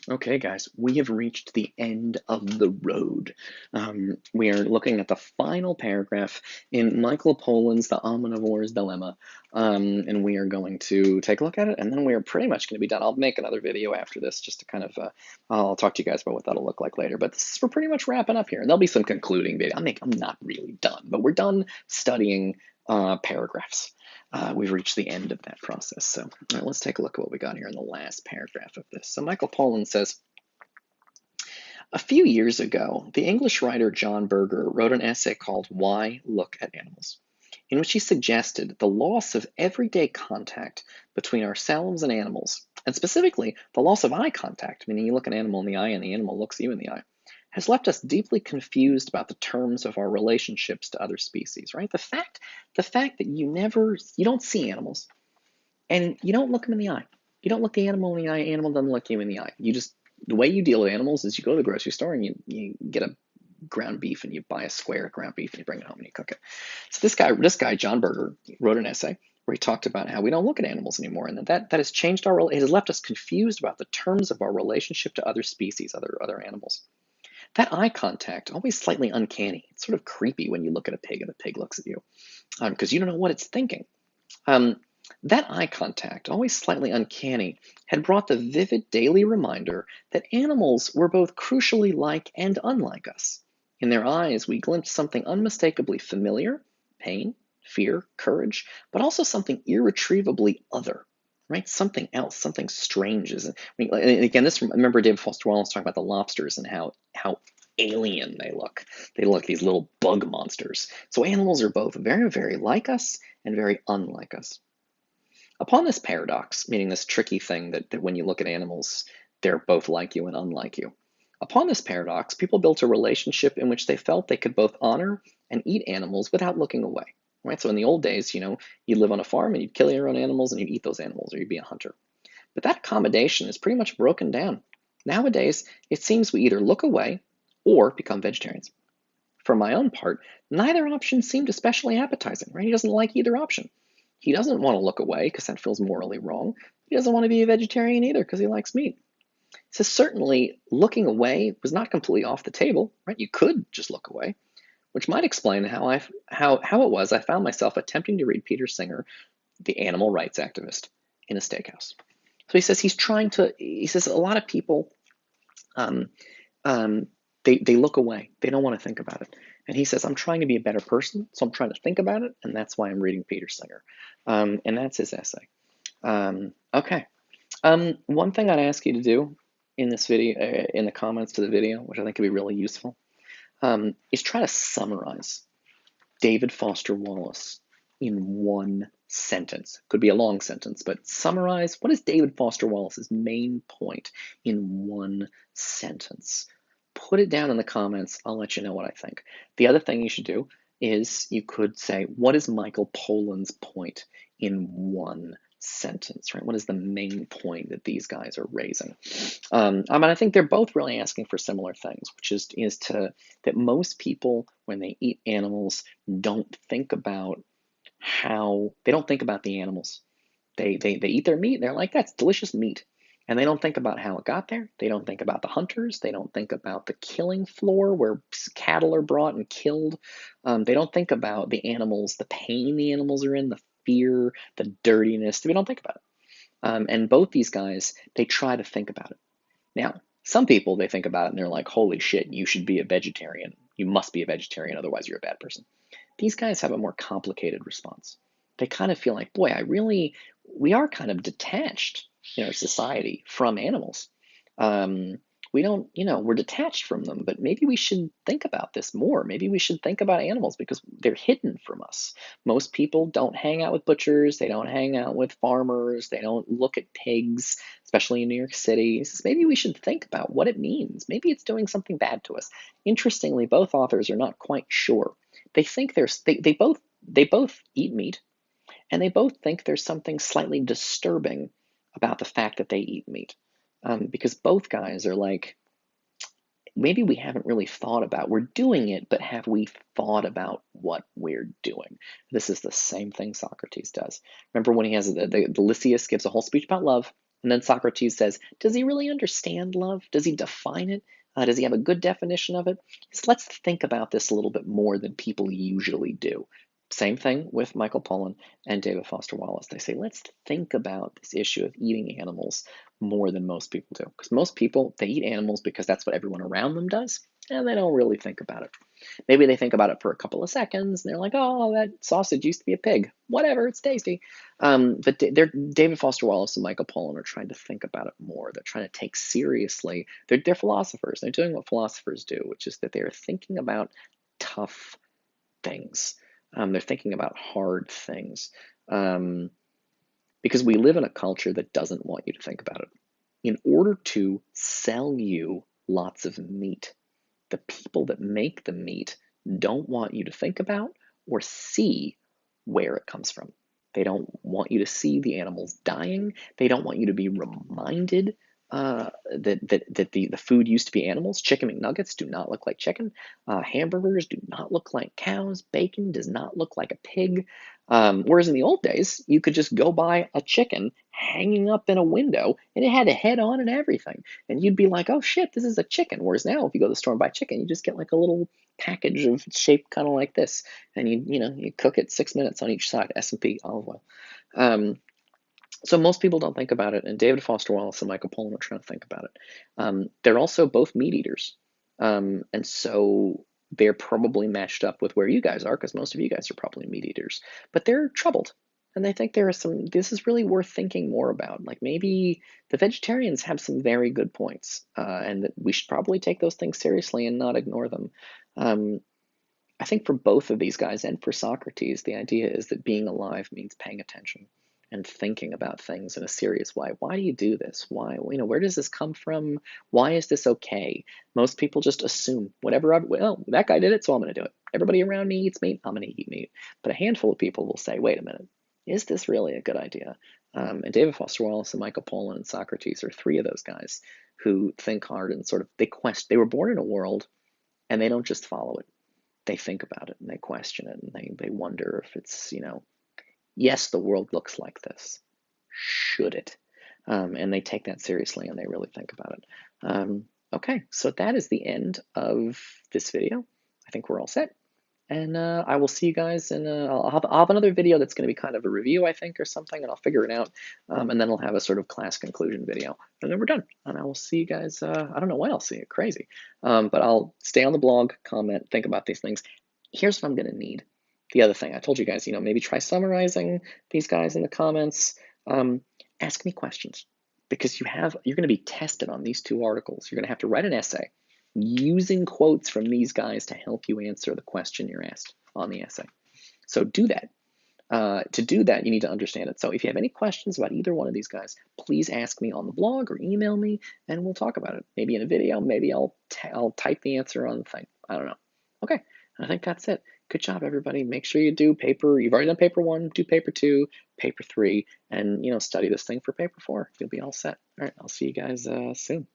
Okay, guys, we have reached the end of the road. We are looking at the final paragraph in Michael Pollan's The Omnivore's Dilemma, and we are going to take a look at it, and then we are pretty much going to be done. I'll make another video after this just to kind of, I'll talk to you guys about what that'll look like later, but we're pretty much wrapping up here, and there'll be some concluding video. I'm not really done, but we're done studying paragraphs. We've reached the end of that process. So let's take a look at what we got here in the last paragraph of this. So Michael Pollan says, a few years ago, the English writer John Berger wrote an essay called Why Look at Animals, in which he suggested the loss of everyday contact between ourselves and animals, and specifically the loss of eye contact, meaning you look an animal in the eye and the animal looks you in the eye, has left us deeply confused about the terms of our relationships to other species, right? The fact that you don't see animals and you don't look them in the eye. You don't look the animal in the eye, animal doesn't look you in the eye. The way you deal with animals is you go to the grocery store and you get a ground beef and you buy a square of ground beef and you bring it home and you cook it. So this guy, John Berger, wrote an essay where he talked about how we don't look at animals anymore and that has changed it has left us confused about the terms of our relationship to other species, other animals. That eye contact, always slightly uncanny. It's sort of creepy when you look at a pig and the pig looks at you because you don't know what it's thinking. Um, that eye contact, always slightly uncanny, had brought the vivid daily reminder that animals were both crucially like and unlike us. In their eyes, we glimpsed something unmistakably familiar, pain, fear, courage, but also something irretrievably other, right? Something else, something strange. And again, remember David Foster Wallace talking about the lobsters and how alien they look. They look like these little bug monsters. So animals are both very, very like us and very unlike us. Upon this paradox, meaning this tricky thing that when you look at animals, they're both like you and unlike you. Upon this paradox, people built a relationship in which they felt they could both honor and eat animals without looking away. Right? So in the old days, you'd live on a farm and you'd kill your own animals and you'd eat those animals or you'd be a hunter. But that accommodation is pretty much broken down. Nowadays, it seems we either look away or become vegetarians. For my own part, neither option seemed especially appetizing, right? He doesn't like either option. He doesn't want to look away because that feels morally wrong. He doesn't want to be a vegetarian either because he likes meat. So certainly looking away was not completely off the table, right? You could just look away, which might explain how it was I found myself attempting to read Peter Singer, the animal rights activist, in a steakhouse. So he says a lot of people um, they look away. They don't want to think about it. And he says, I'm trying to be a better person, so I'm trying to think about it, and that's why I'm reading Peter Singer. And that's his essay. Okay. One thing I'd ask you to do in this video, in the comments to the video, which I think could be really useful, is try to summarize David Foster Wallace in one sentence. Could be a long sentence, but summarize what is David Foster Wallace's main point in one sentence. Put it down in the comments. I'll let you know what I think. The other thing you should do is you could say, what is Michael Pollan's point in one sentence, right? What is the main point that these guys are raising? I think they're both really asking for similar things, which is that most people, when they eat animals, don't think about they don't think about the animals. They eat their meat and they're like, that's delicious meat. And they don't think about how it got there. They don't think about the hunters. They don't think about the killing floor where cattle are brought and killed. They don't think about the animals, the pain the animals are in, the fear, the dirtiness. We don't think about it. And both these guys, they try to think about it. Now, some people, they think about it and they're like, holy shit, you should be a vegetarian. You must be a vegetarian, otherwise you're a bad person. These guys have a more complicated response. They kind of feel like, boy, we are kind of detached in our society from animals. We don't, we're detached from them, but maybe we should think about this more. Maybe we should think about animals because they're hidden from us. Most people don't hang out with butchers, they don't hang out with farmers, they don't look at pigs, especially in New York City. So maybe we should think about what it means. Maybe it's doing something bad to us. Interestingly, both authors are not quite sure. They think they both eat meat, and they both think there's something slightly disturbing about the fact that they eat meat. Because both guys are like, maybe we haven't really thought about, we're doing it, but have we thought about what we're doing? This is the same thing Socrates does. Remember when he has the Lysias gives a whole speech about love, And then Socrates says, does he really understand love? Does he define it? Does he have a good definition of it? So let's think about this a little bit more than people usually do. Same thing with Michael Pollan and David Foster Wallace. They say, let's think about this issue of eating animals more than most people do. Because most people, they eat animals because that's what everyone around them does, and they don't really think about it. Maybe they think about it for a couple of seconds and they're like, oh, that sausage used to be a pig. Whatever, it's tasty. But David Foster Wallace and Michael Pollan are trying to think about it more. They're trying to take seriously, they're philosophers. They're doing what philosophers do, which is that they're thinking about tough things. They're thinking about hard things. Because we live in a culture that doesn't want you to think about it. In order to sell you lots of meat, the people that make the meat don't want you to think about or see where it comes from. They don't want you to see the animals dying. They don't want you to be reminded that the food used to be animals. Chicken McNuggets do not look like chicken. Hamburgers do not look like cows. Bacon does not look like a pig. Whereas in the old days, you could just go buy a chicken hanging up in a window and it had a head on and everything. And you'd be like, oh shit, this is a chicken. Whereas now, if you go to the store and buy chicken, you just get like a little package of shaped kind of like this. And you cook it 6 minutes on each side, S&P olive oil. So most people don't think about it, and David Foster Wallace and Michael Pollan are trying to think about it. They're also both meat eaters, and so they're probably matched up with where you guys are, because most of you guys are probably meat eaters. But they're troubled, and they think this is really worth thinking more about. Like maybe the vegetarians have some very good points, and that we should probably take those things seriously and not ignore them. I think for both of these guys and for Socrates, the idea is that being alive means paying attention and thinking about things in a serious way. Why do you do this? Why, where does this come from? Why is this okay? Most people just assume well, that guy did it, so I'm going to do it. Everybody around me eats meat, I'm going to eat meat. But a handful of people will say, wait a minute, is this really a good idea? And David Foster Wallace and Michael Pollan and Socrates are three of those guys who think hard and sort of, they were born in a world and they don't just follow it. They think about it and they question it and they wonder if it's, yes, the world looks like this. Should it? And they take that seriously and they really think about it. Okay, so that is the end of this video. I think we're all set. And I will see you guys in, I'll have another video that's going to be kind of a review, I think, or something, and I'll figure it out. And then I'll have a sort of class conclusion video. And then we're done. And I will see you guys, I don't know when I'll see you, crazy. But I'll stay on the blog, comment, think about these things. Here's what I'm going to need. The other thing, I told you guys, maybe try summarizing these guys in the comments. Ask me questions, because you're going to be tested on these two articles. You're going to have to write an essay using quotes from these guys to help you answer the question you're asked on the essay. So do that. To do that, you need to understand it. So if you have any questions about either one of these guys, please ask me on the blog or email me, and we'll talk about it. Maybe in a video, maybe I'll type the answer on the thing. I don't know. Okay, I think that's it. Good job, everybody. Make sure you do paper. You've already done paper 1, do paper 2, paper 3, and study this thing for paper 4. You'll be all set. All right, I'll see you guys soon.